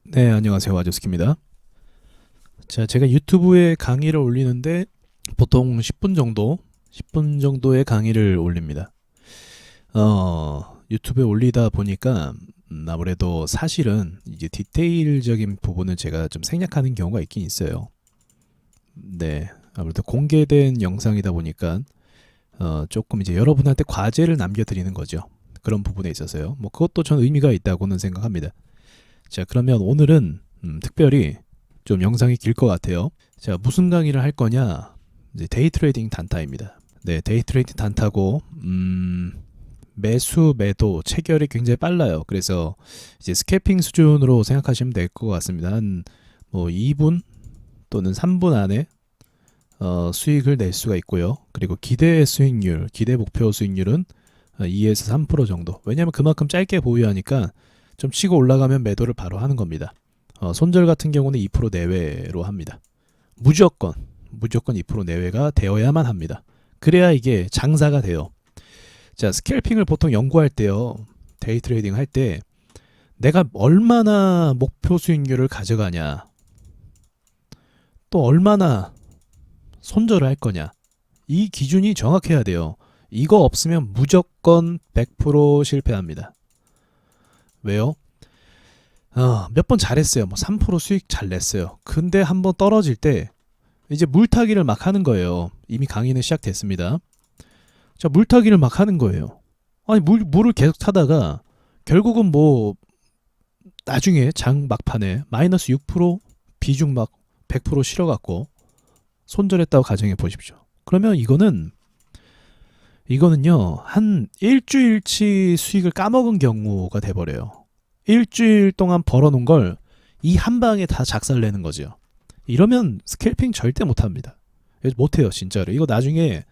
네, 안녕하세요. 와조스키입니다. 자, 제가 유튜브에 강의를 올리는데 보통 10분 정도, 10분 정도의 강의를 올립니다. 유튜브에 올리다 보니까 아무래도 사실은 이제 디테일적인 부분을 제가 좀 생략하는 경우가 있긴 있어요. 네, 아무래도 공개된 영상이다 보니까 조금 이제 여러분한테 과제를 남겨드리는 거죠. 그런 부분에 있어서요. 뭐 그것도 전 의미가 있다고는 생각합니다. 자, 그러면 오늘은 특별히 좀 영상이 길 것 같아요. 자, 무슨 강의를 할 거냐? 이제 데이 트레이딩 단타입니다. 네, 데이 트레이딩 단타고 매수 매도 체결이 굉장히 빨라요. 그래서 이제 스캐핑 수준으로 생각하시면 될 것 같습니다. 한 뭐 2분 또는 3분 안에 수익을 낼 수가 있고요. 그리고 기대 수익률, 기대 목표 수익률은 2에서 3% 정도. 왜냐하면 그만큼 짧게 보유하니까 좀 치고 올라가면 매도를 바로 하는 겁니다. 손절 같은 경우는 2% 내외로 합니다. 무조건 2% 내외가 되어야만 합니다. 그래야 이게 장사가 돼요. 자, 스캘핑을 보통 연구할 때요. 데이 트레이딩 할 때 내가 얼마나 목표 수익률을 가져가냐, 또 얼마나 손절을 할 거냐, 이 기준이 정확해야 돼요. 이거 없으면 무조건 100% 실패합니다. 왜요? 몇 번 잘했어요. 뭐 3% 수익 잘 냈어요. 근데 한번 떨어질 때 이제 물타기를 막 하는 거예요. 이미 강의는 시작됐습니다. 자, 물타기를 막 하는 거예요. 아니, 물을 계속 타다가 결국은 뭐 나중에 장 막판에 마이너스 6% 비중 막 100% 실어갖고 손절했다고 가정해 보십시오. 그러면 이거는요, 한 일주일치 수익을 까먹은 경우가 돼버려요. 일주일 동안 벌어놓은 걸 이 한 방에 다 작살내는 거죠. 이러면 스캘핑 절대 못합니다. 못해요, 진짜로. 이거 나중에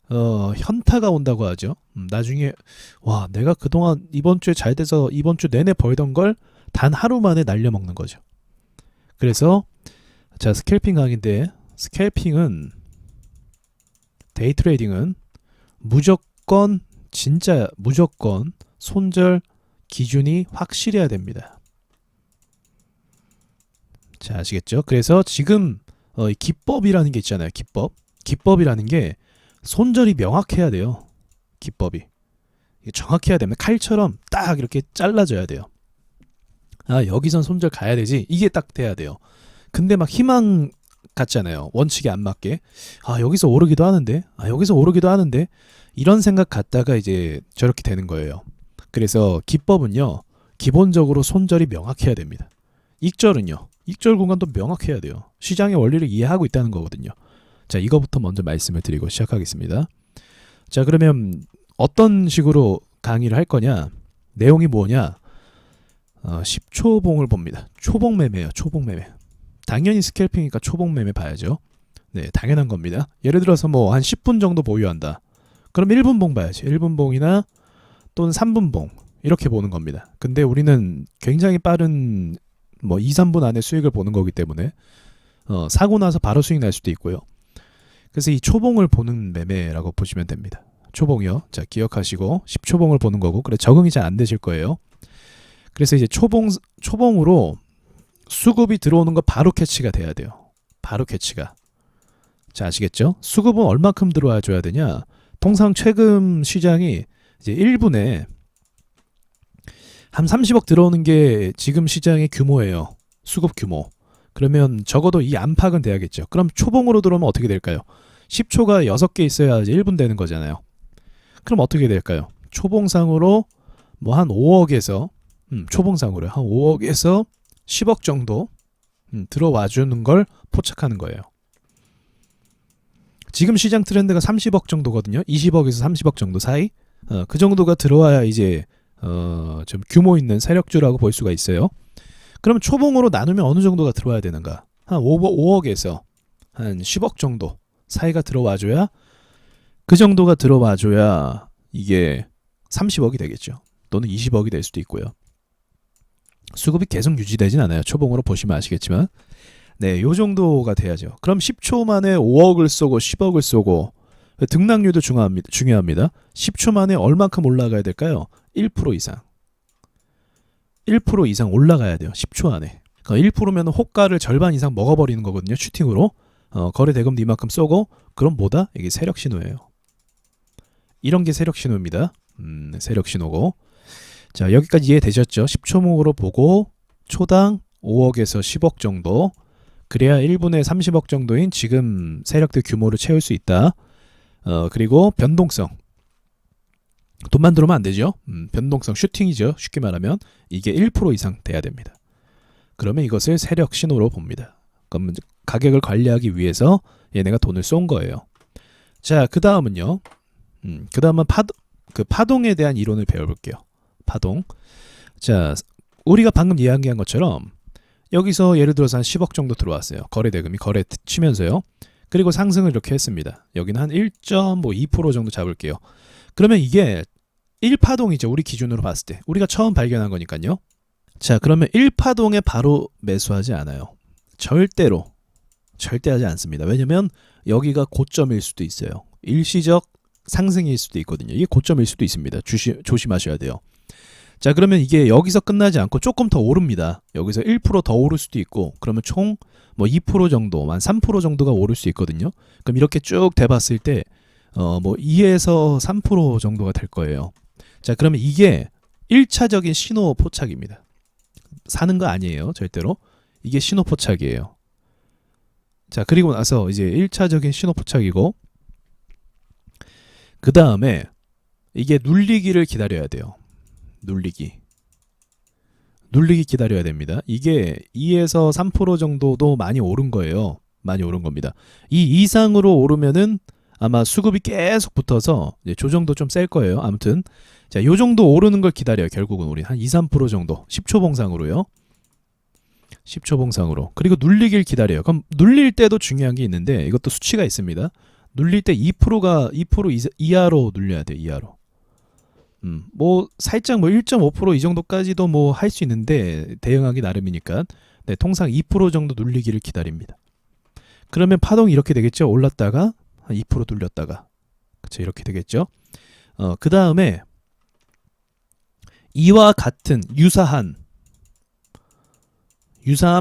현타가 온다고 하죠. 나중에 와, 내가 그동안 이번 주에 잘 돼서 이번 주 내내 벌던 걸 단 하루 만에 날려먹는 거죠. 그래서 자, 스캘핑 강의인데 스캘핑은 데이 트레이딩은 무조건, 진짜 무조건 손절 기준이 확실해야 됩니다. 자, 아시겠죠? 그래서 지금 이 기법이라는 게 있잖아요. 기법이라는 게 손절이 명확해야 돼요. 기법이 정확해야 되면 칼처럼 딱 이렇게 잘라져야 돼요. 아, 여기선 손절 가야 되지, 이게 딱 돼야 돼요. 근데 막 희망 같잖아요. 원칙에 안 맞게. 아, 여기서 오르기도 하는데, 아, 여기서 오르기도 하는데, 이런 생각 갖다가 이제 저렇게 되는 거예요. 그래서 기법은요, 기본적으로 손절이 명확해야 됩니다. 익절은요, 익절 공간도 명확해야 돼요. 시장의 원리를 이해하고 있다는 거거든요. 자, 이거부터 먼저 말씀을 드리고 시작하겠습니다. 자, 그러면 어떤 식으로 강의를 할 거냐? 내용이 뭐냐? 10초봉을 봅니다. 초봉 매매예요. 초봉 매매. 당연히 스캘핑이니까 초봉 매매 봐야죠. 네, 당연한 겁니다. 예를 들어서 뭐 한 10분 정도 보유한다. 그럼 1분 봉 봐야지. 1분 봉이나 또는 3분 봉 이렇게 보는 겁니다. 근데 우리는 굉장히 빠른 뭐 2, 3분 안에 수익을 보는 거기 때문에 사고 나서 바로 수익 날 수도 있고요. 그래서 이 초봉을 보는 매매라고 보시면 됩니다. 초봉이요. 자, 기억하시고 10초봉을 보는 거고, 그래 적응이 잘 안 되실 거예요. 그래서 이제 초봉으로 수급이 들어오는 거 바로 캐치가 돼야 돼요. 바로 캐치가. 자, 아시겠죠? 수급은 얼마큼 들어와 줘야 되냐? 통상 최근 시장이 이제 1분에 한 30억 들어오는 게 지금 시장의 규모예요. 수급 규모. 그러면 적어도 이 안팎은 돼야겠죠. 그럼 초봉으로 들어오면 어떻게 될까요? 10초가 6개 있어야 이제 1분 되는 거잖아요. 그럼 어떻게 될까요? 초봉상으로 뭐 한 5억에서 초봉상으로 한 5억에서 10억 정도 들어와 주는 걸 포착하는 거예요. 지금 시장 트렌드가 30억 정도거든요. 20억에서 30억 정도 사이. 그 정도가 들어와야 이제 좀 규모 있는 세력주라고 볼 수가 있어요. 그럼 초봉으로 나누면 어느 정도가 들어와야 되는가? 한 5억에서 한 10억 정도 사이가 들어와줘야, 그 정도가 들어와줘야 이게 30억이 되겠죠. 또는 20억이 될 수도 있고요. 수급이 계속 유지되진 않아요. 초봉으로 보시면 아시겠지만. 네, 요 정도가 돼야죠. 그럼 10초 만에 5억을 쏘고 10억을 쏘고, 등락률도 중요합니다. 10초 만에 얼만큼 올라가야 될까요? 1% 이상. 1% 이상 올라가야 돼요. 10초 안에. 그러니까 1%면 호가를 절반 이상 먹어버리는 거거든요. 슈팅으로. 거래 대금도 이만큼 쏘고, 그럼 뭐다? 이게 세력 신호예요. 이런 게 세력 신호입니다. 세력 신호고. 자, 여기까지 이해되셨죠? 10초목으로 보고 초당 5억에서 10억 정도, 그래야 1분에 30억 정도인 지금 세력들 규모를 채울 수 있다. 그리고 변동성. 돈만 들어오면 안 되죠. 변동성 슈팅이죠. 쉽게 말하면 이게 1% 이상 돼야 됩니다. 그러면 이것을 세력 신호로 봅니다. 그럼 가격을 관리하기 위해서 얘네가 돈을 쏜 거예요. 자, 그 다음은요. 그 다음은 파동에 대한 이론을 배워볼게요. 파동. 자, 우리가 방금 이야기한 것처럼 여기서 예를 들어서 한 10억 정도 들어왔어요. 거래 대금이 거래 치면서요. 그리고 상승을 이렇게 했습니다. 여기는 한 1.2% 정도 잡을게요. 그러면 이게 1파동이죠. 우리 기준으로 봤을 때. 우리가 처음 발견한 거니까요. 자, 그러면 1파동에 바로 매수하지 않아요. 절대 하지 않습니다. 왜냐면 여기가 고점일 수도 있어요. 일시적 상승일 수도 있거든요. 이게 고점일 수도 있습니다. 조심하셔야 돼요. 자, 그러면 이게 여기서 끝나지 않고 조금 더 오릅니다. 여기서 1% 더 오를 수도 있고, 그러면 총 뭐 2% 정도, 한 3% 정도가 오를 수 있거든요. 그럼 이렇게 쭉 대봤을 때 뭐 2에서 3% 정도가 될 거예요. 자, 그러면 이게 1차적인 신호 포착입니다. 사는 거 아니에요. 절대로. 이게 신호 포착이에요. 자, 그리고 나서 이제 1차적인 신호 포착이고, 그 다음에 이게 눌리기를 기다려야 돼요. 눌리기 기다려야 됩니다. 이게 2에서 3% 정도도 많이 오른 거예요. 많이 오른 겁니다. 이 이상으로 오르면은 아마 수급이 계속 붙어서 이제 조정도 좀 셀 거예요. 아무튼 자, 요 정도 오르는 걸 기다려요. 결국은 우리 한 2, 3% 정도 10초 봉상으로요. 10초 봉상으로. 그리고 눌리길 기다려요. 그럼 눌릴 때도 중요한 게 있는데 이것도 수치가 있습니다. 눌릴 때 2% 이하로 눌려야 돼요. 이하로. 뭐 살짝 뭐 1.5% 이 정도까지도 뭐 할 수 있는데 대응하기 나름이니까 네, 통상 2% 정도 눌리기를 기다립니다. 그러면 파동이 이렇게 되겠죠. 올랐다가 한 2% 눌렸다가, 그렇죠, 이렇게 되겠죠. 그 다음에 이와 같은 유사한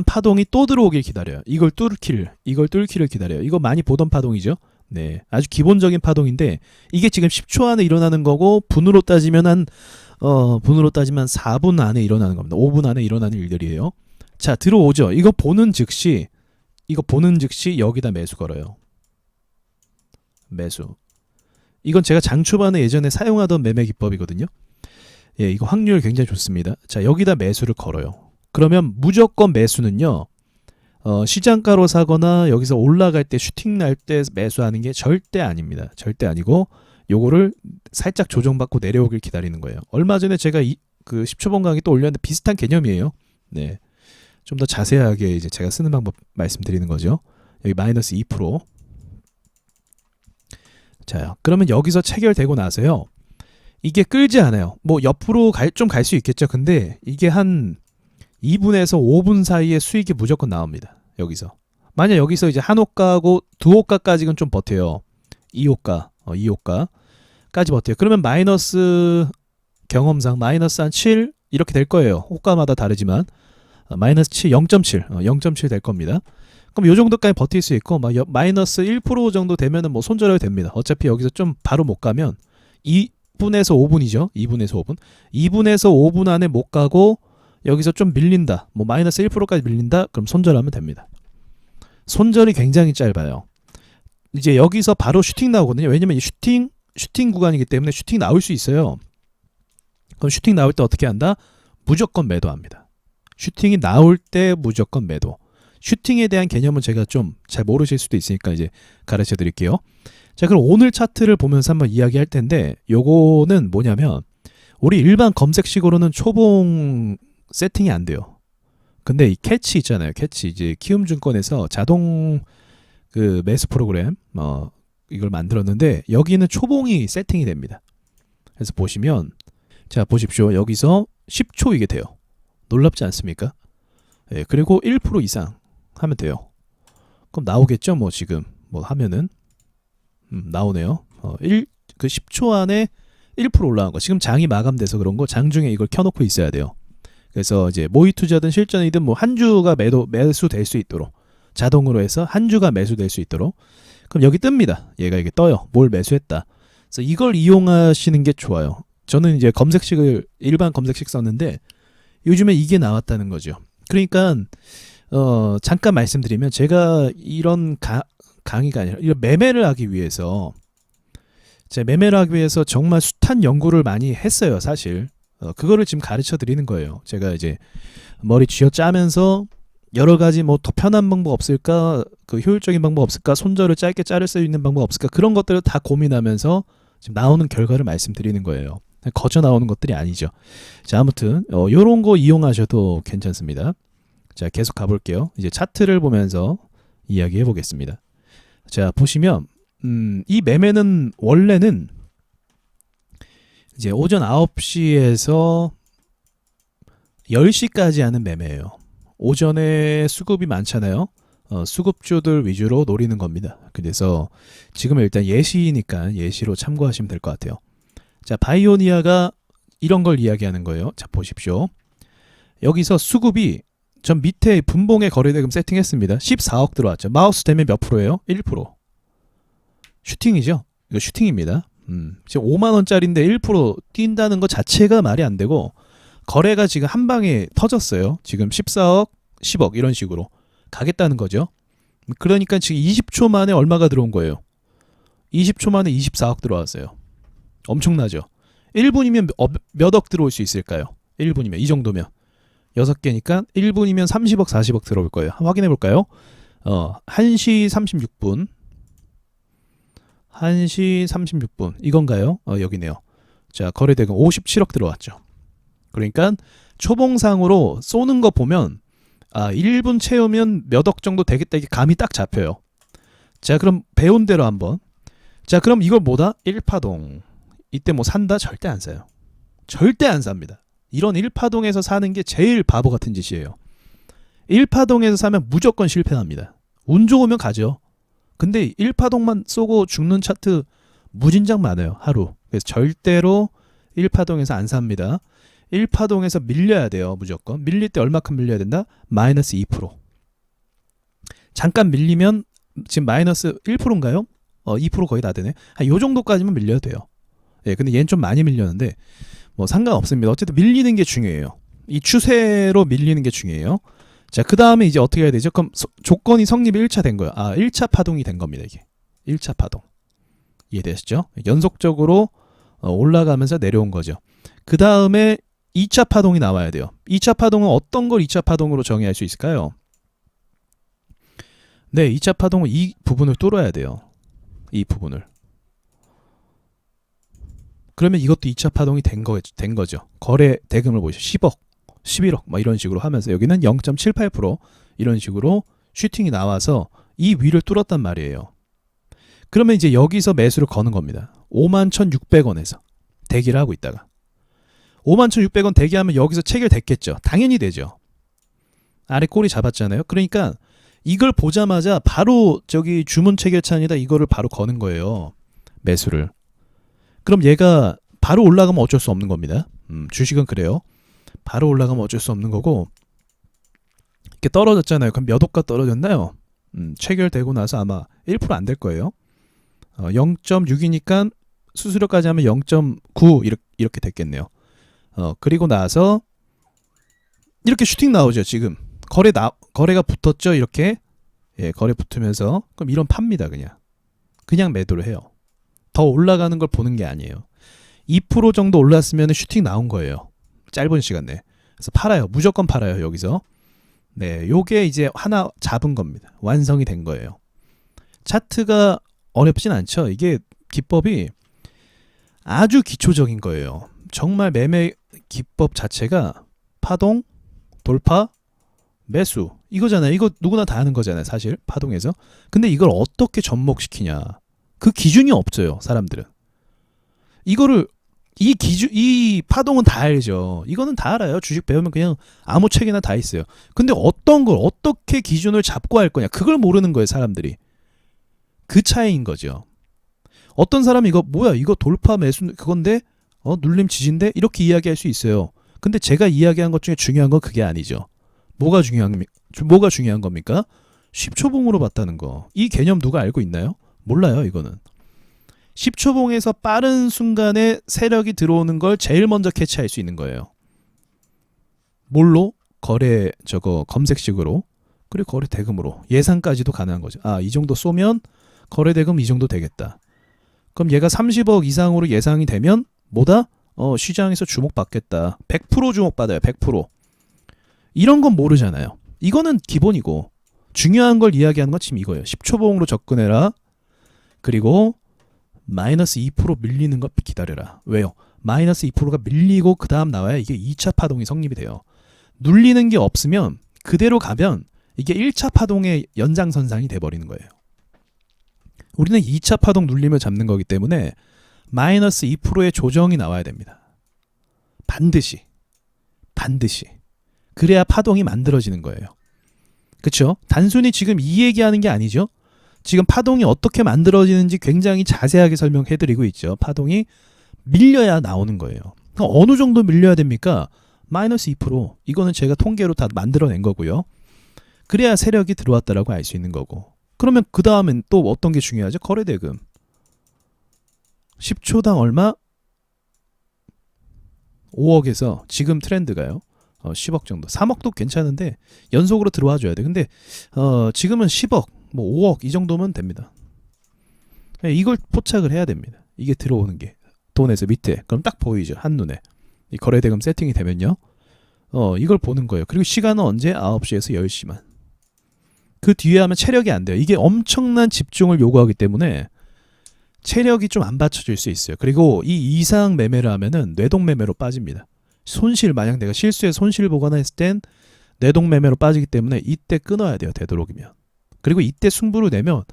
파동이 또 들어오길 기다려요. 이걸 뚫기를 기다려요. 이거 많이 보던 파동이죠. 네, 아주 기본적인 파동인데 이게 지금 10초 안에 일어나는 거고, 분으로 따지면 4분 안에 일어나는 겁니다. 5분 안에 일어나는 일들이에요. 자, 들어오죠. 이거 보는 즉시 여기다 매수 걸어요. 매수. 이건 제가 장 초반에 예전에 사용하던 매매 기법이거든요. 예, 이거 확률 굉장히 좋습니다. 자, 여기다 매수를 걸어요. 그러면 무조건 매수는요. 시장가로 사거나 여기서 올라갈 때 슈팅 날 때 매수하는 게 절대 아닙니다. 절대 아니고 요거를 살짝 조정받고 내려오길 기다리는 거예요. 얼마 전에 제가 그 10초봉 강의 또 올렸는데 비슷한 개념이에요. 네, 좀 더 자세하게 이제 제가 쓰는 방법 말씀드리는 거죠. 여기 마이너스 2%. 자, 그러면 여기서 체결되고 나서요. 이게 끌지 않아요. 뭐 옆으로 좀 갈 수 있겠죠. 근데 이게 한 2분에서 5분 사이에 수익이 무조건 나옵니다. 여기서. 만약 여기서 이제 한 호가하고 두 호가까지는 좀 버텨요. 2호가까지 버텨요. 그러면 마이너스 경험상 마이너스 한 7 이렇게 될 거예요. 호가마다 다르지만 마이너스 7, 0.7 될 겁니다. 그럼 요 정도까지 버틸 수 있고 마이너스 1% 정도 되면은 뭐 손절해도 됩니다. 어차피 여기서 좀 바로 못 가면 2분에서 5분이죠. 2분에서 5분 안에 못 가고 여기서 좀 밀린다. 뭐 마이너스 1%까지 밀린다. 그럼 손절하면 됩니다. 손절이 굉장히 짧아요. 이제 여기서 바로 슈팅 나오거든요. 왜냐면 이 슈팅 구간이기 때문에 슈팅 나올 수 있어요. 그럼 슈팅 나올 때 어떻게 한다? 무조건 매도합니다. 슈팅이 나올 때 무조건 매도. 슈팅에 대한 개념은 제가 좀 잘 모르실 수도 있으니까 이제 가르쳐 드릴게요. 자, 그럼 오늘 차트를 보면서 한번 이야기할 텐데 요거는 뭐냐면 우리 일반 검색식으로는 초봉 세팅이 안 돼요. 근데 이 캐치 있잖아요. 캐치 이제 키움증권에서 자동 그 매수 프로그램 이걸 만들었는데 여기는 초봉이 세팅이 됩니다. 그래서 보시면 자, 보십시오. 여기서 10초 이게 돼요. 놀랍지 않습니까? 예, 그리고 1% 이상 하면 돼요. 그럼 나오겠죠? 뭐 지금 뭐 하면은 나오네요. 그 10초 안에 1% 올라간 거. 지금 장이 마감돼서 그런 거 장중에 이걸 켜놓고 있어야 돼요. 그래서 이제 모의 투자든 실전이든 뭐 한 주가 매수될 수 있도록 자동으로 해서 한 주가 매수될 수 있도록 그럼 여기 뜹니다. 얘가 이게 떠요. 뭘 매수했다. 그래서 이걸 이용하시는 게 좋아요. 저는 이제 검색식을 일반 검색식 썼는데 요즘에 이게 나왔다는 거죠. 그러니까 잠깐 말씀드리면 제가 이런 강의가 아니라 이런 매매를 하기 위해서 정말 숱한 연구를 많이 했어요. 사실 그거를 지금 가르쳐 드리는 거예요. 제가 이제 머리 쥐어짜면서 여러 가지 뭐 더 편한 방법 없을까, 그 효율적인 방법 없을까, 손절을 짧게 자를 수 있는 방법 없을까, 그런 것들을 다 고민하면서 지금 나오는 결과를 말씀드리는 거예요. 거저 나오는 것들이 아니죠. 자, 아무튼 요런 거 이용하셔도 괜찮습니다. 자, 계속 가볼게요. 이제 차트를 보면서 이야기해 보겠습니다. 자, 보시면 이 매매는 원래는 이제 오전 9시에서 10시까지 하는 매매예요. 오전에 수급이 많잖아요. 수급주들 위주로 노리는 겁니다. 그래서 지금은 일단 예시니까 예시로 참고하시면 될 것 같아요. 자, 바이오니아가 이런 걸 이야기하는 거예요. 자, 보십시오. 여기서 수급이 전 밑에 분봉의 거래대금 세팅했습니다. 14억 들어왔죠. 마우스 되면 몇 프로예요? 1%. 슈팅이죠. 이거 슈팅입니다. 지금 5만 원짜리인데 1% 뛴다는 것 자체가 말이 안 되고 거래가 지금 한 방에 터졌어요. 지금 14억, 10억 이런 식으로 가겠다는 거죠. 그러니까 지금 20초 만에 얼마가 들어온 거예요? 20초 만에 24억 들어왔어요. 엄청나죠. 1분이면 몇 억 들어올 수 있을까요? 1분이면 이 정도면 6개니까 1분이면 30억, 40억 들어올 거예요. 한번 확인해 볼까요? 1시 36분 1시 36분 이건가요? 여기네요. 자, 거래대금 57억 들어왔죠. 그러니까 초봉상으로 쏘는 거 보면 1분 채우면 몇 억 정도 되겠다, 이게 감이 딱 잡혀요. 자, 그럼 배운 대로 한번. 자, 그럼 이걸 뭐다? 1파동. 이때 뭐 산다? 절대 안 사요. 절대 안 삽니다. 이런 1파동에서 사는 게 제일 바보 같은 짓이에요. 1파동에서 사면 무조건 실패합니다. 운 좋으면 가죠. 근데 1파동만 쏘고 죽는 차트 무진장 많아요. 하루. 그래서 절대로 1파동에서 안 삽니다. 1파동에서 밀려야 돼요. 무조건. 밀릴 때 얼마큼 밀려야 된다? 마이너스 2%. 잠깐 밀리면 지금 마이너스 1%인가요? 2% 거의 다 되네. 한 요 정도까지만 밀려야 돼요. 예, 근데 얘는 좀 많이 밀렸는데 뭐 상관없습니다. 어쨌든 밀리는 게 중요해요. 이 추세로 밀리는 게 중요해요. 자, 그 다음에 이제 어떻게 해야 되죠? 그럼 조건이 성립이 1차 된 거예요. 1차 파동이 된 겁니다. 이게 1차 파동. 이해되시죠? 연속적으로 올라가면서 내려온 거죠. 그 다음에 2차 파동이 나와야 돼요. 2차 파동은 어떤 걸 2차 파동으로 정의할 수 있을까요? 네, 2차 파동은 이 부분을 뚫어야 돼요. 이 부분을. 그러면 이것도 2차 파동이 된 거죠. 거래 대금을 보시죠. 10억, 11억 뭐 이런 식으로 하면서 여기는 0.78% 이런 식으로 슈팅이 나와서 이 위를 뚫었단 말이에요. 그러면 이제 여기서 매수를 거는 겁니다. 51,600원에서 대기를 하고 있다가 51,600원 대기하면 여기서 체결됐겠죠. 당연히 되죠. 아래 꼬리 잡았잖아요. 그러니까 이걸 보자마자 바로 저기 주문 체결찬이다 이거를 바로 거는 거예요. 매수를. 그럼 얘가 바로 올라가면 어쩔 수 없는 겁니다. 주식은 그래요. 바로 올라가면 어쩔 수 없는 거고 이렇게 떨어졌잖아요. 그럼 몇 호가 떨어졌나요? 체결되고 나서 아마 1% 안 될 거예요. 0.6이니까 수수료까지 하면 0.9 이렇게 됐겠네요. 그리고 나서 이렇게 슈팅 나오죠. 지금 거래가 붙었죠. 이렇게 거래 붙으면서 그럼 이런 팝니다. 그냥 매도를 해요. 더 올라가는 걸 보는 게 아니에요. 2% 정도 올랐으면 슈팅 나온 거예요. 짧은 시간 내에. 그래서 팔아요. 무조건 팔아요. 여기서. 네, 요게 이제 하나 잡은 겁니다. 완성이 된 거예요. 차트가 어렵진 않죠. 이게 기법이 아주 기초적인 거예요. 정말 매매 기법 자체가 파동, 돌파, 매수 이거잖아요. 이거 누구나 다 하는 거잖아요. 사실 파동에서. 근데 이걸 어떻게 접목시키냐. 그 기준이 없어요. 사람들은. 이거를 이 파동은 다 알죠. 이거는 다 알아요. 주식 배우면 그냥 아무 책이나 다 있어요. 근데 어떤 걸 어떻게 기준을 잡고 할 거냐. 그걸 모르는 거예요. 사람들이. 그 차이인 거죠. 어떤 사람이 이거 뭐야 이거 돌파 매수 그건데 눌림 지지인데 이렇게 이야기할 수 있어요. 근데 제가 이야기한 것 중에 중요한 건 그게 아니죠. 뭐가 중요한 겁니까? 10초봉으로 봤다는 거. 이 개념 누가 알고 있나요? 몰라요, 이거는. 10초봉에서 빠른 순간에 세력이 들어오는 걸 제일 먼저 캐치할 수 있는 거예요. 뭘로? 거래 검색식으로, 그리고 거래 대금으로 예상까지도 가능한 거죠. 아, 이 정도 쏘면 거래 대금 이 정도 되겠다. 그럼 얘가 30억 이상으로 예상이 되면 뭐다? 시장에서 주목받겠다. 100% 주목받아요. 100%. 이런 건 모르잖아요. 이거는 기본이고, 중요한 걸 이야기하는 건 지금 이거예요. 10초봉으로 접근해라. 그리고 마이너스 2% 밀리는 것 기다려라. 왜요? 마이너스 2%가 밀리고 그 다음 나와야 이게 2차 파동이 성립이 돼요. 눌리는 게 없으면 그대로 가면 이게 1차 파동의 연장선상이 돼버리는 거예요. 우리는 2차 파동 눌림을 잡는 거기 때문에 마이너스 2%의 조정이 나와야 됩니다. 반드시. 그래야 파동이 만들어지는 거예요. 그렇죠? 단순히 지금 이 얘기하는 게 아니죠. 지금 파동이 어떻게 만들어지는지 굉장히 자세하게 설명해드리고 있죠. 파동이 밀려야 나오는 거예요. 어느 정도 밀려야 됩니까? 마이너스 2%. 이거는 제가 통계로 다 만들어낸 거고요. 그래야 세력이 들어왔다라고 알 수 있는 거고. 그러면 그 다음엔 또 어떤 게 중요하죠? 거래대금. 10초당 얼마? 5억에서 지금 트렌드가요. 10억 정도. 3억도 괜찮은데 연속으로 들어와 줘야 돼. 근데 지금은 10억, 뭐 5억 이 정도면 됩니다. 이걸 포착을 해야 됩니다. 이게 들어오는 게 돈에서 밑에. 그럼 딱 보이죠. 한눈에. 이 거래대금 세팅이 되면요. 이걸 보는 거예요. 그리고 시간은 언제? 9시에서 10시만. 그 뒤에 하면 체력이 안 돼요. 이게 엄청난 집중을 요구하기 때문에 체력이 좀 안 받쳐질 수 있어요. 그리고 이 이상 매매를 하면은 뇌동 매매로 빠집니다. 만약 내가 실수에 손실 보거나 했을 땐 뇌동 매매로 빠지기 때문에 이때 끊어야 돼요. 되도록이면. 그리고 이때 승부를 내면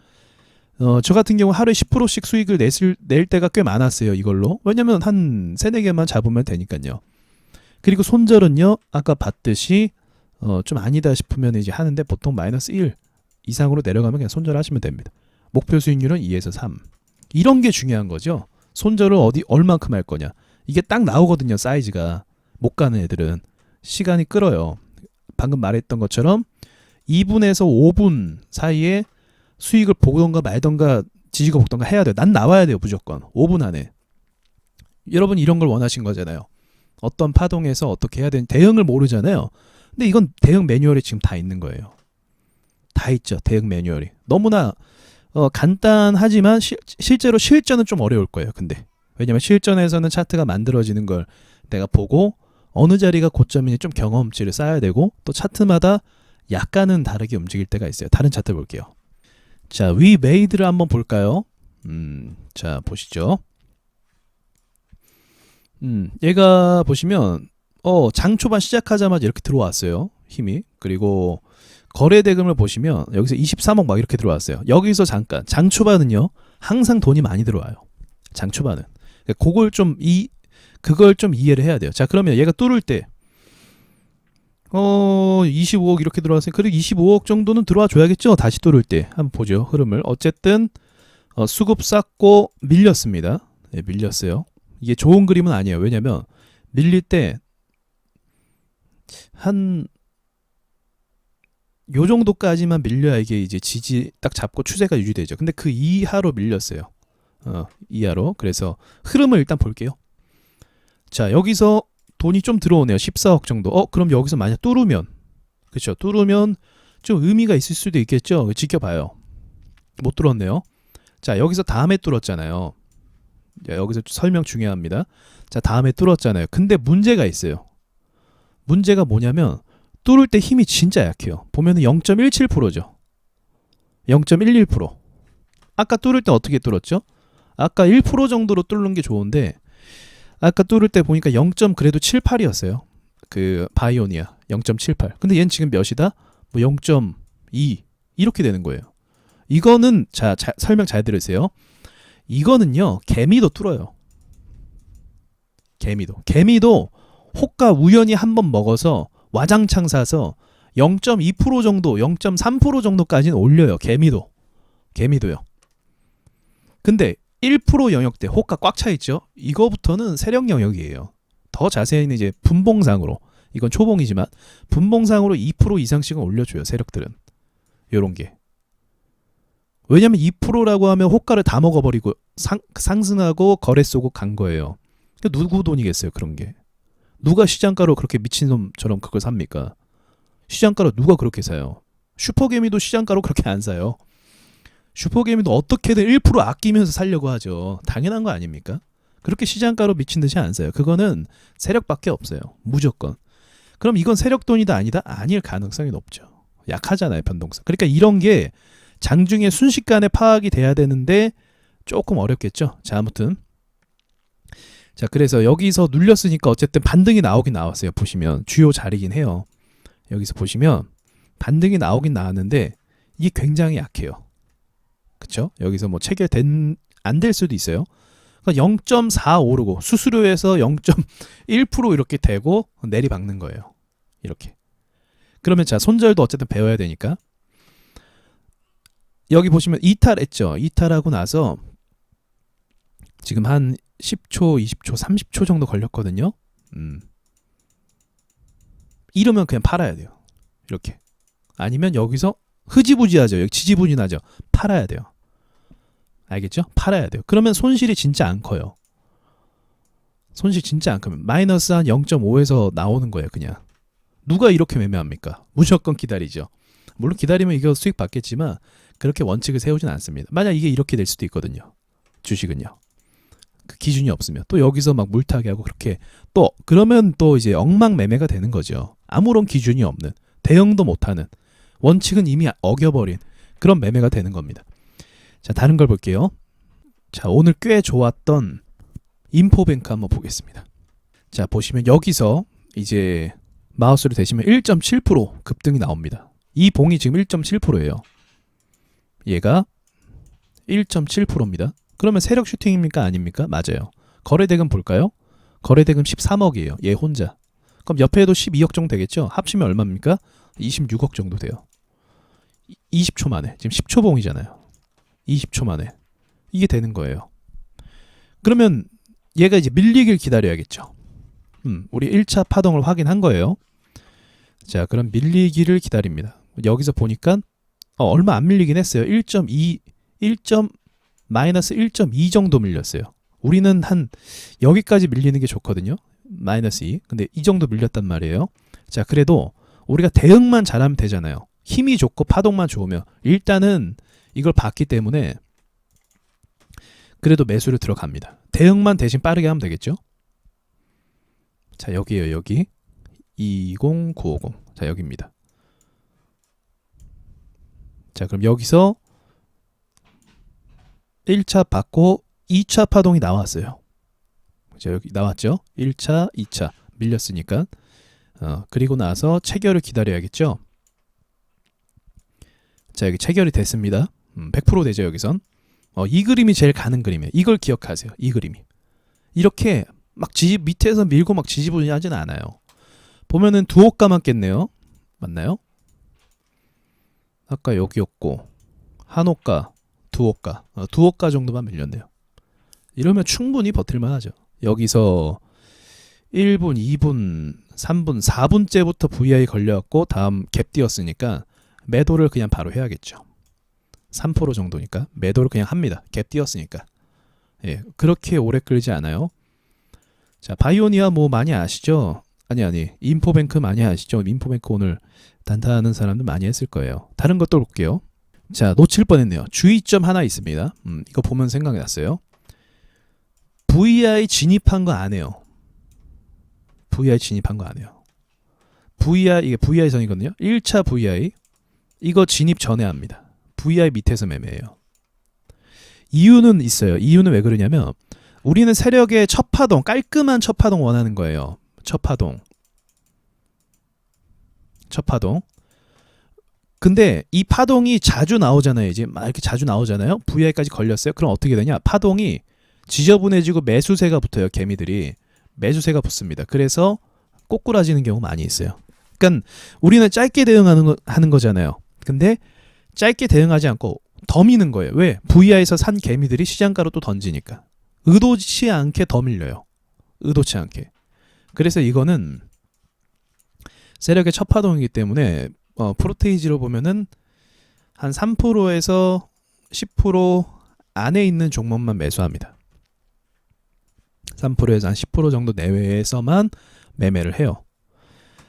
저 같은 경우 하루에 10%씩 수익을 낼 때가 꽤 많았어요. 이걸로. 왜냐면 한 3-4개만 잡으면 되니까요. 그리고 손절은요. 아까 봤듯이 좀 아니다 싶으면 이제 하는데 보통 마이너스 1 이상으로 내려가면 그냥 손절하시면 됩니다. 목표 수익률은 2에서 3. 이런 게 중요한 거죠. 손절을 얼만큼 할 거냐. 이게 딱 나오거든요. 사이즈가. 못 가는 애들은 시간이 끌어요. 방금 말했던 것처럼 2분에서 5분 사이에 수익을 보던가 말던가 지지고 볶던가 해야 돼요. 난 나와야 돼요. 무조건 5분 안에. 여러분 이런 걸 원하신 거잖아요. 어떤 파동에서 어떻게 해야 되는 대응을 모르잖아요. 근데 이건 대응 매뉴얼이 지금 다 있는 거예요. 다 있죠. 대응 매뉴얼이. 너무나 간단하지만 실제로 실전은 좀 어려울 거예요. 근데 왜냐면 실전에서는 차트가 만들어지는 걸 내가 보고 어느 자리가 고점인지 좀 경험치를 쌓아야 되고 또 차트마다 약간은 다르게 움직일 때가 있어요. 다른 차트 볼게요. 자, 위 메이드를 한번 볼까요? 자, 보시죠. 얘가 보시면 장 초반 시작하자마자 이렇게 들어왔어요. 힘이. 그리고 거래 대금을 보시면 여기서 23억 막 이렇게 들어왔어요. 여기서 잠깐 장 초반은요. 항상 돈이 많이 들어와요. 장 초반은. 그걸 좀 이해를 해야 돼요. 자, 그러면 얘가 뚫을 때 25억 이렇게 들어왔어요. 그리고 25억 정도는 들어와 줘야겠죠. 다시 뚫을 때 한번 보죠. 흐름을. 어쨌든 수급 쌓고 밀렸습니다. 네, 밀렸어요. 이게 좋은 그림은 아니에요. 왜냐면 밀릴 때 한 요 정도까지만 밀려야 이게 이제 지지 딱 잡고 추세가 유지되죠. 근데 그 이하로 밀렸어요. 이하로. 그래서 흐름을 일단 볼게요. 자, 여기서 돈이 좀 들어오네요. 14억 정도. 그럼 여기서 만약 뚫으면, 그렇죠? 뚫으면 좀 의미가 있을 수도 있겠죠. 지켜봐요. 못 뚫었네요. 자, 여기서 다음에 뚫었잖아요. 자, 여기서 설명 중요합니다. 자, 다음에 뚫었잖아요. 근데 문제가 있어요. 문제가 뭐냐면 뚫을 때 힘이 진짜 약해요. 보면은 0.17%죠. 0.11%. 아까 뚫을 때 어떻게 뚫었죠? 아까 1% 정도로 뚫는 게 좋은데 아까 뚫을 때 보니까 0. 그래도 78이었어요. 그 바이오니아 0.78. 근데 얘는 지금 몇이다? 뭐 0.2 이렇게 되는 거예요. 이거는 설명 잘 들으세요. 이거는요. 개미도 뚫어요. 개미도 호가 우연히 한번 먹어서 와장창 사서 0.2% 정도, 0.3% 정도까지는 올려요. 개미도요. 근데 1% 영역대 호가 꽉 차 있죠. 이거부터는 세력 영역이에요. 더 자세히는 이제 분봉상으로, 이건 초봉이지만 분봉상으로 2% 이상씩은 올려줘요. 세력들은 요런 게. 왜냐면 2%라고 하면 호가를 다 먹어버리고 상승하고 거래 쏘고 간 거예요. 그러니까 누구 돈이겠어요 그런 게. 누가 시장가로 그렇게 미친놈처럼 그걸 삽니까? 시장가로 누가 그렇게 사요? 슈퍼개미도 시장가로 그렇게 안 사요. 슈퍼개미도 어떻게든 1% 아끼면서 살려고 하죠. 당연한 거 아닙니까? 그렇게 시장가로 미친 듯이 안 사요. 그거는 세력밖에 없어요. 무조건. 그럼 이건 세력돈이다 아니다? 아닐 가능성이 높죠. 약하잖아요 변동성. 그러니까 이런 게 장중에 순식간에 파악이 돼야 되는데 조금 어렵겠죠. 자 아무튼 자 그래서 여기서 눌렸으니까 어쨌든 반등이 나오긴 나왔어요. 보시면 주요 자리긴 해요. 여기서 보시면 반등이 나오긴 나왔는데 이게 굉장히 약해요. 그쵸? 여기서 뭐 체결된 안 될 수도 있어요. 그러니까 0.4 오르고 수수료에서 0.1% 이렇게 되고 내리박는 거예요. 이렇게. 그러면 자 손절도 어쨌든 배워야 되니까 여기 보시면 이탈했죠. 이탈하고 나서 지금 한 10초, 20초, 30초 정도 걸렸거든요. 이러면 그냥 팔아야 돼요. 이렇게. 아니면 여기서 흐지부지하죠. 여기 지지부진하죠. 팔아야 돼요. 알겠죠? 팔아야 돼요. 그러면 손실이 진짜 안 커요. 손실 진짜 안 크면 마이너스 한 0.5에서 나오는 거예요. 그냥. 누가 이렇게 매매합니까? 무조건 기다리죠. 물론 기다리면 이거 수익 받겠지만 그렇게 원칙을 세우진 않습니다. 만약 이게 이렇게 될 수도 있거든요. 주식은요. 그 기준이 없으면 또 여기서 막 물타기 하고 그렇게 또 그러면 또 이제 엉망 매매가 되는 거죠. 아무런 기준이 없는 대응도 못하는 원칙은 이미 어겨버린 그런 매매가 되는 겁니다. 자 다른 걸 볼게요. 자 오늘 꽤 좋았던 인포뱅크 한번 보겠습니다. 자 보시면 여기서 이제 마우스를 대시면 1.7% 급등이 나옵니다. 이 봉이 지금 1.7%예요. 얘가 1.7%입니다. 그러면 세력 슈팅입니까? 아닙니까? 맞아요. 거래대금 볼까요? 거래대금 13억이에요. 얘 혼자. 그럼 옆에도 12억 정도 되겠죠? 합치면 얼마입니까? 26억 정도 돼요. 20초 만에. 지금 10초 봉이잖아요. 20초 만에. 이게 되는 거예요. 그러면 얘가 이제 밀리길 기다려야겠죠. 우리 1차 파동을 확인한 거예요. 자, 그럼 밀리기를 기다립니다. 여기서 보니까 얼마 안 밀리긴 했어요. 1.2 정도 밀렸어요. 우리는 한 여기까지 밀리는 게 좋거든요. 마이너스 2. 근데 이 정도 밀렸단 말이에요. 자, 그래도 우리가 대응만 잘하면 되잖아요. 힘이 좋고 파동만 좋으면 일단은 이걸 봤기 때문에 그래도 매수를 들어갑니다. 대응만 대신 빠르게 하면 되겠죠. 자, 여기에요. 여기 20950. 자, 여기입니다. 자, 그럼 여기서 1차 받고 2차 파동이 나왔어요. 자, 여기 나왔죠. 1차, 2차 밀렸으니까. 그리고 나서 체결을 기다려야겠죠. 자, 여기 체결이 됐습니다. 100% 되죠, 여기선. 이 그림이 제일 가는 그림이에요. 이걸 기억하세요. 이 그림이. 이렇게 막 밑에서 밀고 막 지지부진하지는 않아요. 보면은 두 호가 맞겠네요. 맞나요? 아까 여기였고 한 호가, 두 호가, 두 호가 정도만 밀렸네요. 이러면 충분히 버틸만 하죠. 여기서 1분, 2분, 3분, 4분째부터 VI 걸려갖고 다음 갭 띄었으니까 매도를 그냥 바로 해야겠죠. 3% 정도니까 매도를 그냥 합니다. 갭 띄었으니까. 예, 그렇게 오래 끌지 않아요. 자, 바이오니아 뭐 많이 아시죠? 아니 인포뱅크 많이 아시죠? 인포뱅크 오늘 단타하는 사람들 많이 했을 거예요. 다른 것도 볼게요. 자, 놓칠 뻔했네요. 주의점 하나 있습니다. 이거 보면 생각이 났어요. VI 진입한 거 안 해요. VI 진입한 거 안 해요. VI 이게 VI 선이거든요. 1차 VI 이거 진입 전에 합니다. VI 밑에서 매매해요. 이유는 있어요. 이유는 왜 그러냐면 우리는 세력의 첫 파동, 깔끔한 첫 파동 원하는 거예요. 첫 파동. 근데 이 파동이 자주 나오잖아요. 이제 막 이렇게 자주 나오잖아요. VI까지 걸렸어요. 그럼 어떻게 되냐? 파동이 지저분해지고 매수세가 붙어요. 개미들이. 매수세가 붙습니다. 그래서 꼬꾸라지는 경우 많이 있어요. 그러니까 우리는 짧게 대응하는 거잖아요. 근데 짧게 대응하지 않고 더 미는 거예요. 왜? VI에서 산 개미들이 시장가로 또 던지니까. 의도치 않게 더 밀려요. 의도치 않게. 그래서 이거는 세력의 첫 파동이기 때문에 프로테이지로 보면은 한 3%에서 10% 안에 있는 종목만 매수합니다. 3%에서 한 10% 정도 내외에서만 매매를 해요.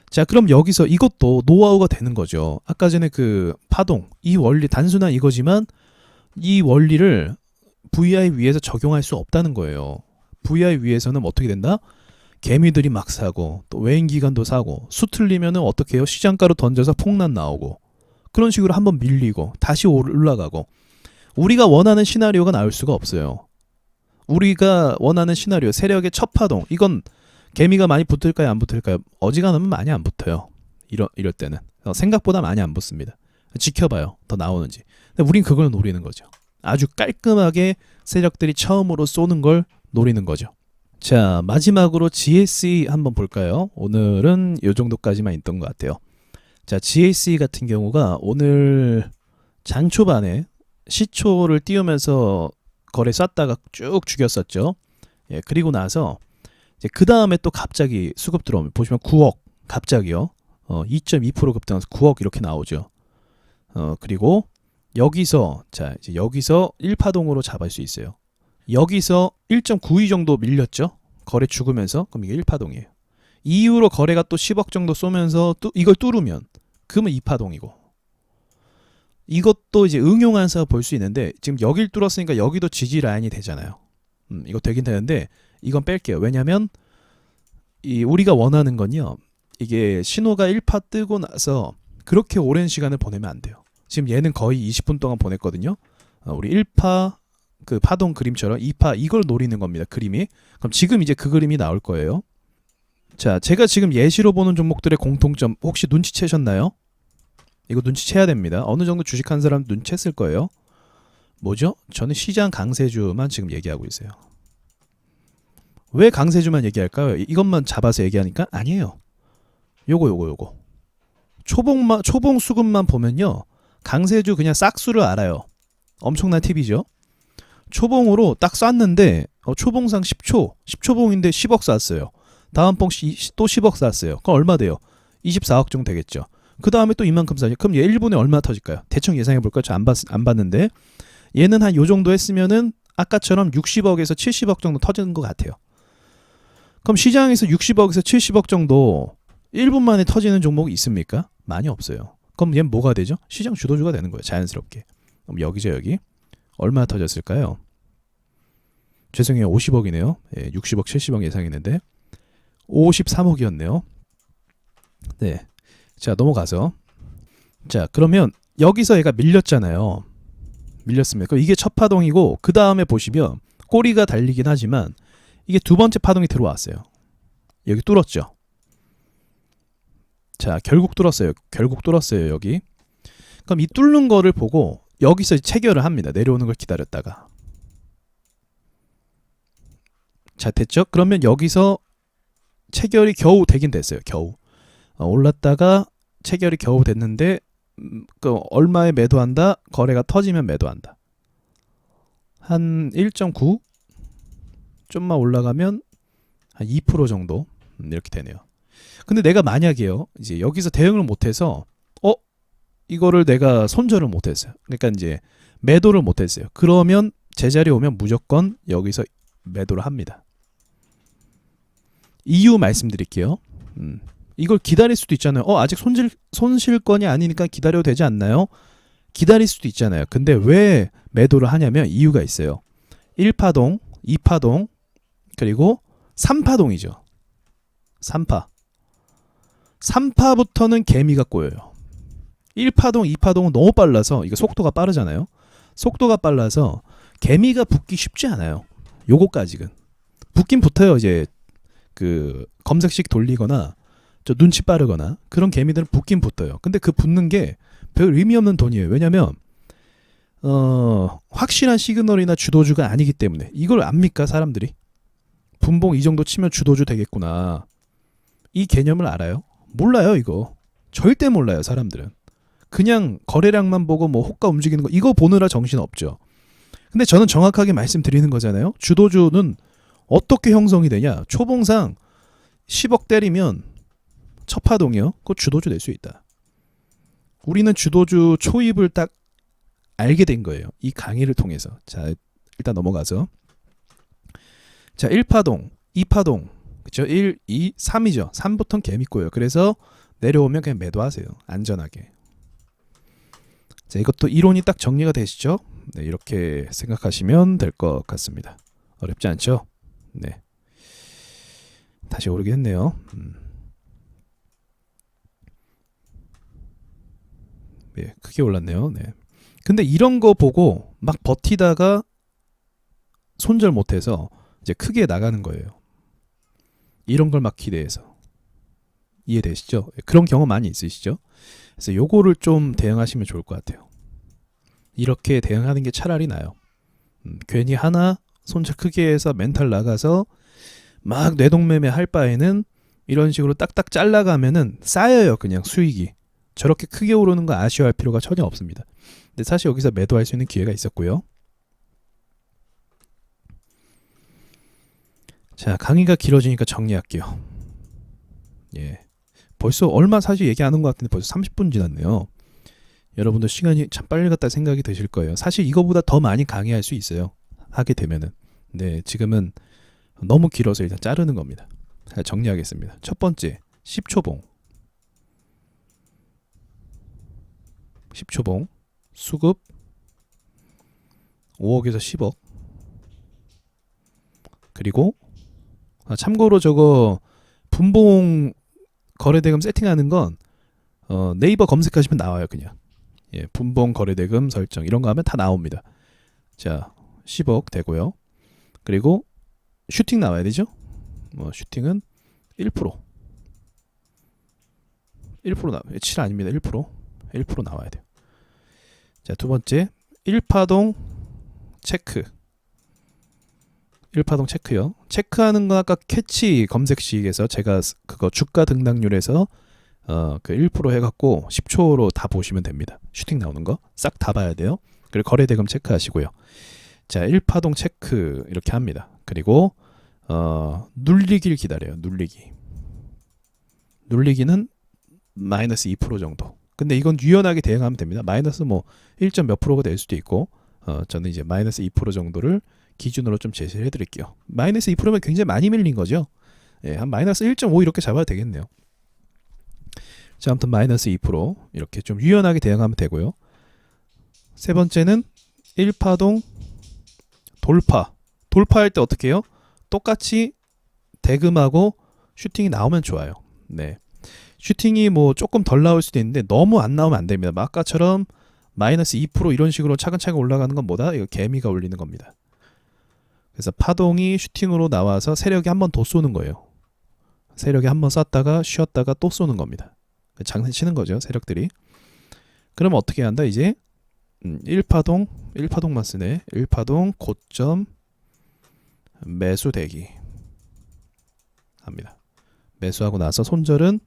자, 그럼 여기서 이것도 노하우가 되는 거죠. 아까 전에 그 파동, 이 원리 단순한 이거지만 이 원리를 VI 위에서 적용할 수 없다는 거예요. VI 위에서는 어떻게 된다? 개미들이 막 사고 또 외인기관도 사고 수 틀리면은 어떻게 해요? 시장가로 던져서 폭락 나오고 그런 식으로 한번 밀리고 다시 올라가고 우리가 원하는 시나리오가 나올 수가 없어요. 우리가 원하는 시나리오 세력의 첫 파동 이건 개미가 많이 붙을까요? 안 붙을까요? 어지간하면 많이 안 붙어요. 이럴 때는 생각보다 많이 안 붙습니다. 지켜봐요. 더 나오는지. 근데 우린 그걸 노리는 거죠. 아주 깔끔하게 세력들이 처음으로 쏘는 걸 노리는 거죠. 자, 마지막으로 GSE 한번 볼까요? 오늘은 이 정도까지만 있던 것 같아요. 자, GSE 같은 경우가 오늘 장 초반에 시초를 띄우면서 거래 쐈다가 쭉 죽였었죠. 예, 그리고 나서 이제 그 다음에 또 갑자기 수급 들어오면 보시면 9억 갑자기요. 2.2% 급등해서 9억 이렇게 나오죠. 그리고 여기서 자 이제 여기서 1파동으로 잡을 수 있어요. 여기서 1.92 정도 밀렸죠. 거래 죽으면서 그럼 이게 1파동이에요. 이후로 거래가 또 10억 정도 쏘면서 또 이걸 뚫으면 그러면 2파동이고 이것도 이제 응용해서 볼 수 있는데 지금 여길 뚫었으니까 여기도 지지 라인이 되잖아요. 이거 되긴 되는데 이건 뺄게요. 왜냐면 이 우리가 원하는 건요. 이게 신호가 1파 뜨고 나서 그렇게 오랜 시간을 보내면 안 돼요. 지금 얘는 거의 20분 동안 보냈거든요. 우리 1파 그 파동 그림처럼 2파 이걸 노리는 겁니다. 그림이. 그럼 지금 이제 그 그림이 나올 거예요. 자, 제가 지금 예시로 보는 종목들의 공통점 혹시 눈치채셨나요? 이거 눈치채야 됩니다. 어느 정도 주식한 사람 눈치챘을 거예요. 뭐죠? 저는 시장 강세주만 지금 얘기하고 있어요. 왜 강세주만 얘기할까요? 이것만 잡아서 얘기하니까? 아니에요. 요거. 초봉 수급만 보면요. 강세주 그냥 싹수를 알아요. 엄청난 팁이죠. 초봉으로 딱 쐈는데 초봉상 10초봉인데 10억 쐈어요. 다음 봉 또 10억 쐈어요. 그럼 얼마 돼요? 24억 정도 되겠죠. 그 다음에 또 이만큼 쐈죠. 그럼 얘 1분에 얼마 터질까요? 대충 예상해 볼까요? 저 안 봤는데 얘는 한 요 정도 했으면은 아까처럼 60억에서 70억 정도 터지는 것 같아요. 그럼 시장에서 60억에서 70억 정도 1분 만에 터지는 종목이 있습니까? 많이 없어요. 그럼 얘는 뭐가 되죠? 시장 주도주가 되는 거예요. 자연스럽게. 그럼 여기죠, 여기. 얼마나 터졌을까요? 죄송해요. 50억이네요. 예, 60억, 70억 예상했는데 53억이었네요. 네. 자, 넘어가서 자, 그러면 여기서 얘가 밀렸잖아요. 밀렸습니다. 그럼 이게 첫 파동이고 그 다음에 보시면 꼬리가 달리긴 하지만 이게 두 번째 파동이 들어왔어요. 여기 뚫었죠. 자, 결국 뚫었어요. 여기. 그럼 이 뚫는 거를 보고 여기서 체결을 합니다. 내려오는 걸 기다렸다가. 자, 됐죠? 그러면 여기서 체결이 겨우 되긴 됐어요. 겨우. 올랐다가 체결이 겨우 됐는데 그 얼마에 매도한다? 거래가 터지면 매도한다. 한 1.9? 좀만 올라가면 한 2% 정도 이렇게 되네요. 근데 내가 만약에요. 이제 여기서 대응을 못해서 이거를 내가 손절을 못했어요. 그러니까 이제 매도를 못했어요. 그러면 제자리에 오면 무조건 여기서 매도를 합니다. 이유 말씀드릴게요. 이걸 기다릴 수도 있잖아요. 아직 손실권이 아니니까 기다려도 되지 않나요? 기다릴 수도 있잖아요. 근데 왜 매도를 하냐면 이유가 있어요. 1파동, 2파동, 그리고 3파동이죠. 3파. 3파부터는 개미가 꼬여요. 1파동, 2파동은 너무 빨라서 이거 속도가 빠르잖아요. 속도가 빨라서 개미가 붙기 쉽지 않아요. 요거까지는. 붙긴 붙어요. 이제 그 검색식 돌리거나 저 눈치 빠르거나 그런 개미들은 붙긴 붙어요. 근데 그 붙는 게 별 의미 없는 돈이에요. 왜냐면 확실한 시그널이나 주도주가 아니기 때문에. 이걸 압니까 사람들이? 분봉 이 정도 치면 주도주 되겠구나. 이 개념을 알아요? 몰라요. 이거 절대 몰라요. 사람들은 그냥 거래량만 보고 뭐 호가 움직이는 거 이거 보느라 정신 없죠. 근데 저는 정확하게 말씀드리는 거잖아요. 주도주는 어떻게 형성이 되냐? 초봉상 10억 때리면 첫 파동이요. 그거 주도주 낼 수 있다. 우리는 주도주 초입을 딱 알게 된 거예요. 이 강의를 통해서. 자, 일단 넘어가서. 자, 1파동, 2파동. 그쵸? 1, 2, 3이죠. 3부터는 개밌고요. 그래서 내려오면 그냥 매도하세요. 안전하게. 자, 이것도 이론이 딱 정리가 되시죠? 네, 이렇게 생각하시면 될 것 같습니다. 어렵지 않죠? 네. 다시 오르긴 했네요. 네, 크게 올랐네요. 네. 근데 이런 거 보고 막 버티다가 손절 못해서 이제 크게 나가는 거예요. 이런 걸 막 기대해서. 이해되시죠? 그런 경험 많이 있으시죠? 그래서 요거를 좀 대응하시면 좋을 것 같아요. 이렇게 대응하는 게 차라리 나아요. 괜히 하나 손절 크게 해서 멘탈 나가서 막 뇌동매매 할 바에는 이런 식으로 딱딱 잘라가면은 쌓여요. 그냥 수익이. 저렇게 크게 오르는 거 아쉬워할 필요가 전혀 없습니다. 근데 사실 여기서 매도할 수 있는 기회가 있었고요. 자, 강의가 길어지니까 정리할게요. 예. 벌써 얼마 사실 얘기 안 한 것 같은데 벌써 30분 지났네요. 여러분들 시간이 참 빨리 갔다 생각이 드실 거예요. 사실 이거보다 더 많이 강의할 수 있어요. 하게 되면은. 네, 지금은 너무 길어서 일단 자르는 겁니다. 자, 정리하겠습니다. 첫 번째, 10초봉. 10초봉. 수급 5억에서 10억. 그리고 참고로 저거 분봉 거래대금 세팅하는 건 네이버 검색하시면 나와요. 그냥. 예, 분봉 거래대금 설정 이런 거 하면 다 나옵니다. 자, 10억 되고요. 그리고 슈팅 나와야 되죠? 슈팅은 1%. 1% 나와요. 7 아닙니다. 1%. 1% 나와야 돼요. 자, 두 번째 1파동 체크. 1파동 체크요. 체크하는 건 아까 캐치 검색식에서 제가 그거 주가 등락률에서 그 1% 해갖고 10초로 다 보시면 됩니다. 슈팅 나오는 거 싹 다 봐야 돼요. 그리고 거래대금 체크하시고요. 자, 1파동 체크 이렇게 합니다. 그리고 눌리기를 기다려요. 눌리기는 마이너스 2% 정도. 근데 이건 유연하게 대응하면 됩니다. 마이너스 뭐 1점 몇 프로가 될 수도 있고 저는 이제 마이너스 2% 정도를 기준으로 좀 제시를 해드릴게요. 마이너스 2%면 굉장히 많이 밀린 거죠. 예, 한 마이너스 1.5 이렇게 잡아야 되겠네요. 자, 아무튼 마이너스 2% 이렇게 좀 유연하게 대응하면 되고요. 세 번째는 1파동 돌파. 돌파할 때 어떻게 해요? 똑같이 대금하고 슈팅이 나오면 좋아요. 네. 슈팅이 뭐 조금 덜 나올 수도 있는데 너무 안 나오면 안 됩니다. 아까처럼 마이너스 2% 이런 식으로 차근차근 올라가는 건 뭐다? 이거 개미가 올리는 겁니다. 그래서 파동이 슈팅으로 나와서 세력이 한 번 더 쏘는 거예요. 세력이 한 번 쐈다가 쉬었다가 또 쏘는 겁니다. 장난치는 거죠, 세력들이. 그럼 어떻게 한다? 이제 1파동만 쓰네. 1파동 고점 매수 대기 합니다. 매수하고 나서 손절은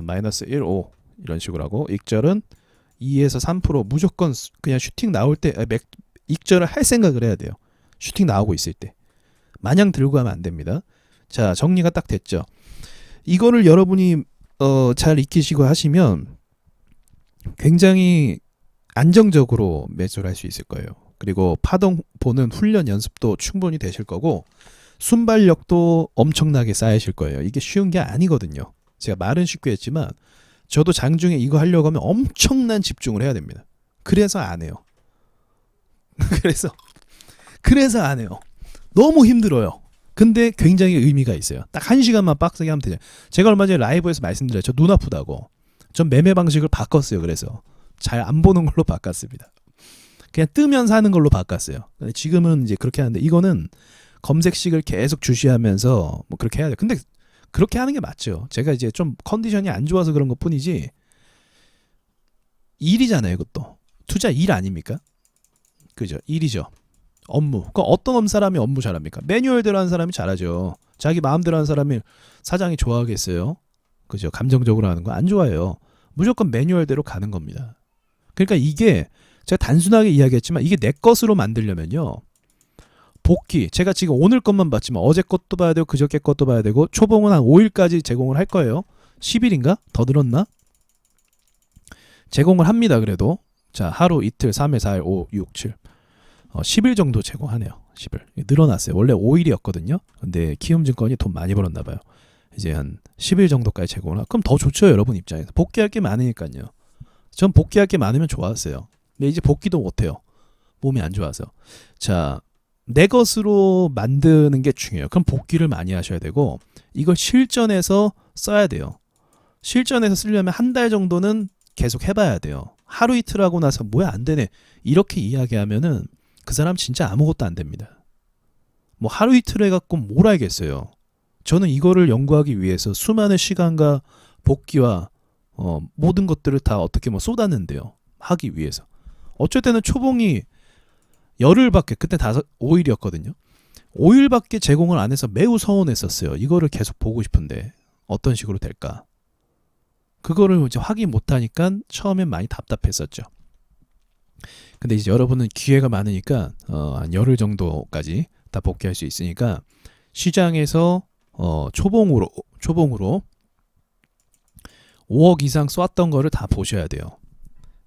마이너스 1.5 이런 식으로 하고 익절은 2에서 3% 무조건 그냥 슈팅 나올 때 익절을 할 생각을 해야 돼요. 슈팅 나오고 있을 때. 마냥 들고 가면 안 됩니다. 자, 정리가 딱 됐죠. 이거를 여러분이 잘 익히시고 하시면 굉장히 안정적으로 매수를 할 수 있을 거예요. 그리고 파동 보는 훈련 연습도 충분히 되실 거고 순발력도 엄청나게 쌓이실 거예요. 이게 쉬운 게 아니거든요. 제가 말은 쉽게 했지만 저도 장중에 이거 하려고 하면 엄청난 집중을 해야 됩니다. 그래서 안 해요. 그래서 안 해요. 너무 힘들어요. 근데 굉장히 의미가 있어요. 딱 1시간만 빡세게 하면 되죠. 제가 얼마 전에 라이브에서 말씀드려요. 저 눈 아프다고. 전 매매 방식을 바꿨어요. 그래서 잘 안 보는 걸로 바꿨습니다. 그냥 뜨면서 하는 걸로 바꿨어요. 근데 지금은 이제 그렇게 하는데 이거는 검색식을 계속 주시하면서 뭐 그렇게 해야 돼요. 근데 그렇게 하는 게 맞죠. 제가 이제 좀 컨디션이 안 좋아서 그런 것 뿐이지 일이잖아요. 이것도. 투자 일 아닙니까? 그죠? 일이죠. 업무. 그러니까 어떤 사람이 업무 잘합니까? 매뉴얼대로 하는 사람이 잘하죠. 자기 마음대로 하는 사람이 사장이 좋아하겠어요? 그죠? 감정적으로 하는 거 안 좋아해요. 무조건 매뉴얼대로 가는 겁니다. 그러니까 이게 제가 단순하게 이야기했지만 이게 내 것으로 만들려면요. 복귀 제가 지금 오늘 것만 봤지만 어제 것도 봐야 되고 그저께 것도 봐야 되고 초봉은 한 5일까지 제공을 할 거예요. 10일인가? 더 늘었나? 제공을 합니다. 그래도 자 하루 이틀 3일 4일 5 6 7 10일 정도 제공하네요. 10일 늘어났어요. 원래 5일이었거든요. 근데 키움증권이 돈 많이 벌었나 봐요. 이제 한 10일 정도까지 제공을 하고 그럼 더 좋죠. 여러분 입장에서 복귀할 게 많으니까요. 전 복귀할 게 많으면 좋았어요. 근데 이제 복귀도 못해요. 몸이 안 좋아서. 자, 내 것으로 만드는 게 중요해요. 그럼 복귀를 많이 하셔야 되고 이걸 실전에서 써야 돼요. 실전에서 쓰려면 한 달 정도는 계속 해봐야 돼요. 하루 이틀 하고 나서 뭐야 안 되네 이렇게 이야기하면은 그 사람 진짜 아무것도 안 됩니다. 뭐 하루 이틀 해갖고 뭘 알겠어요. 저는 이거를 연구하기 위해서 수많은 시간과 복귀와 모든 것들을 다 어떻게 뭐 쏟았는데요. 하기 위해서. 어쩔 때는 초봉이 열흘밖에 그때 5일이었거든요. 5일밖에 제공을 안 해서 매우 서운했었어요. 이거를 계속 보고 싶은데 어떤 식으로 될까? 그거를 이제 확인 못하니까 처음엔 많이 답답했었죠. 근데 이제 여러분은 기회가 많으니까 한 열흘 정도까지 다 복귀할 수 있으니까 시장에서 초봉으로 5억 이상 쏘았던 거를 다 보셔야 돼요.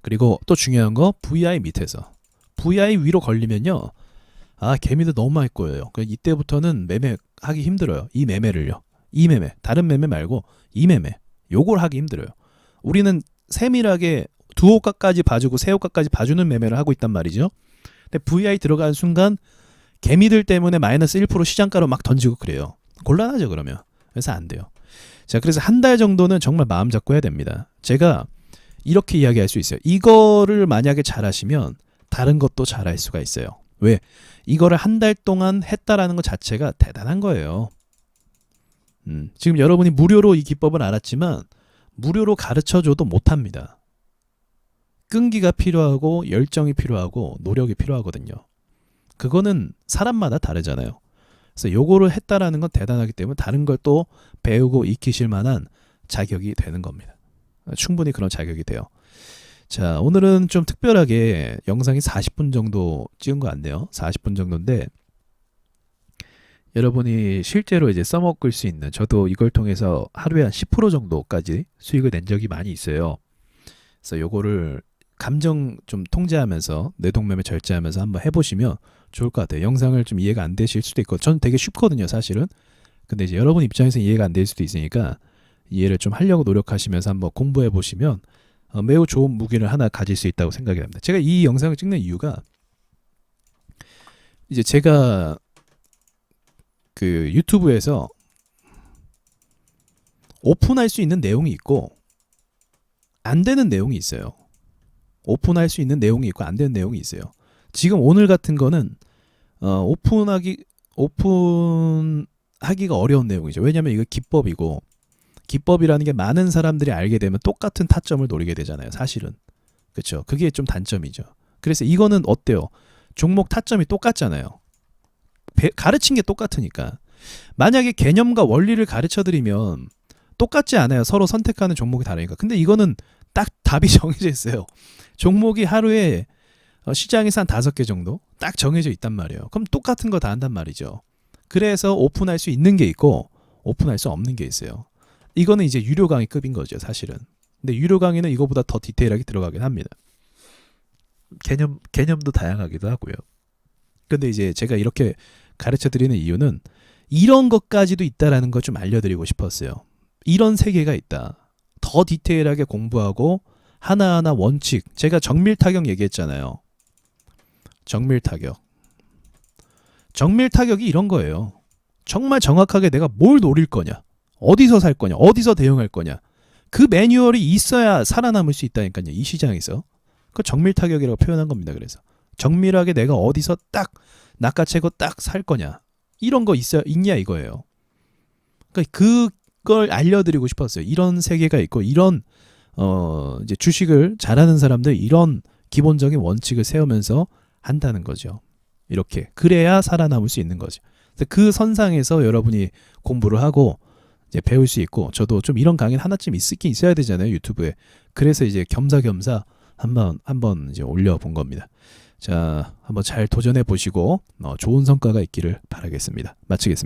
그리고 또 중요한 거 VI 밑에서 VI 위로 걸리면요. 개미도 너무 많이 꼬여요. 이때부터는 매매하기 힘들어요. 이 매매를요. 이 매매. 다른 매매 말고 이 매매. 요걸 하기 힘들어요. 우리는 세밀하게 두 호가까지 봐주고 세 호가까지 봐주는 매매를 하고 있단 말이죠. 근데 VI 들어가는 순간 개미들 때문에 마이너스 1% 시장가로 막 던지고 그래요. 곤란하죠 그러면. 그래서 안 돼요. 자, 그래서 한 달 정도는 정말 마음 잡고 해야 됩니다. 제가 이렇게 이야기할 수 있어요. 이거를 만약에 잘하시면 다른 것도 잘할 수가 있어요. 왜? 이거를 한 달 동안 했다라는 것 자체가 대단한 거예요. 지금 여러분이 무료로 이 기법을 알았지만 무료로 가르쳐줘도 못합니다. 끈기가 필요하고 열정이 필요하고 노력이 필요하거든요. 그거는 사람마다 다르잖아요. 그래서 요거를 했다라는 건 대단하기 때문에 다른 걸 또 배우고 익히실 만한 자격이 되는 겁니다. 충분히 그런 자격이 돼요. 자, 오늘은 좀 특별하게 영상이 40분 정도 찍은 거 같네요. 40분 정도인데 여러분이 실제로 이제 써먹을 수 있는 저도 이걸 통해서 하루에 한 10% 정도까지 수익을 낸 적이 많이 있어요. 그래서 요거를 감정 좀 통제하면서 뇌동매매 절제하면서 한번 해보시면 좋을 것 같아요. 영상을 좀 이해가 안 되실 수도 있고 저는 되게 쉽거든요 사실은. 근데 이제 여러분 입장에서 이해가 안 될 수도 있으니까 이해를 좀 하려고 노력하시면서 한번 공부해 보시면 매우 좋은 무기를 하나 가질 수 있다고 생각이 납니다. 제가 이 영상을 찍는 이유가 이제 제가 그 유튜브에서 오픈할 수 있는 내용이 있고 안 되는 내용이 있어요. 오픈할 수 있는 내용이 있고 안 되는 내용이 있어요. 지금 오늘 같은 거는 오픈하기가 어려운 내용이죠. 왜냐하면 이거 기법이고 기법이라는 게 많은 사람들이 알게 되면 똑같은 타점을 노리게 되잖아요. 사실은. 그렇죠. 그게 좀 단점이죠. 그래서 이거는 어때요? 종목 타점이 똑같잖아요. 가르친 게 똑같으니까. 만약에 개념과 원리를 가르쳐드리면 똑같지 않아요. 서로 선택하는 종목이 다르니까. 근데 이거는 딱 답이 정해져 있어요. 종목이 하루에 시장에서 한 5개 정도 딱 정해져 있단 말이에요. 그럼 똑같은 거 다 한단 말이죠. 그래서 오픈할 수 있는 게 있고 오픈할 수 없는 게 있어요. 이거는 이제 유료 강의급인 거죠 사실은. 근데 유료 강의는 이거보다 더 디테일하게 들어가긴 합니다. 개념도 다양하기도 하고요. 근데 이제 제가 이렇게 가르쳐 드리는 이유는 이런 것까지도 있다라는 걸 좀 알려드리고 싶었어요. 이런 세계가 있다. 더 디테일하게 공부하고 하나하나 원칙. 제가 정밀 타격 얘기했잖아요. 정밀 타격. 정밀 타격이 이런 거예요. 정말 정확하게 내가 뭘 노릴 거냐, 어디서 살 거냐, 어디서 대응할 거냐. 그 매뉴얼이 있어야 살아남을 수 있다니까요. 이 시장에서. 그 정밀 타격이라고 표현한 겁니다. 그래서 정밀하게 내가 어디서 딱 낚아채고 딱 살 거냐. 이런 거 있냐 이거예요. 그러니까 그걸 알려드리고 싶었어요. 이런 세계가 있고 이런 이제 주식을 잘하는 사람들 이런 기본적인 원칙을 세우면서 한다는 거죠. 이렇게 그래야 살아남을 수 있는 거죠. 그 선상에서 여러분이 공부를 하고 이제 배울 수 있고 저도 좀 이런 강의 하나쯤 있긴 있어야 되잖아요 유튜브에. 그래서 이제 겸사겸사 한번 이제 올려본 겁니다. 자, 한번 잘 도전해 보시고 좋은 성과가 있기를 바라겠습니다. 마치겠습니다.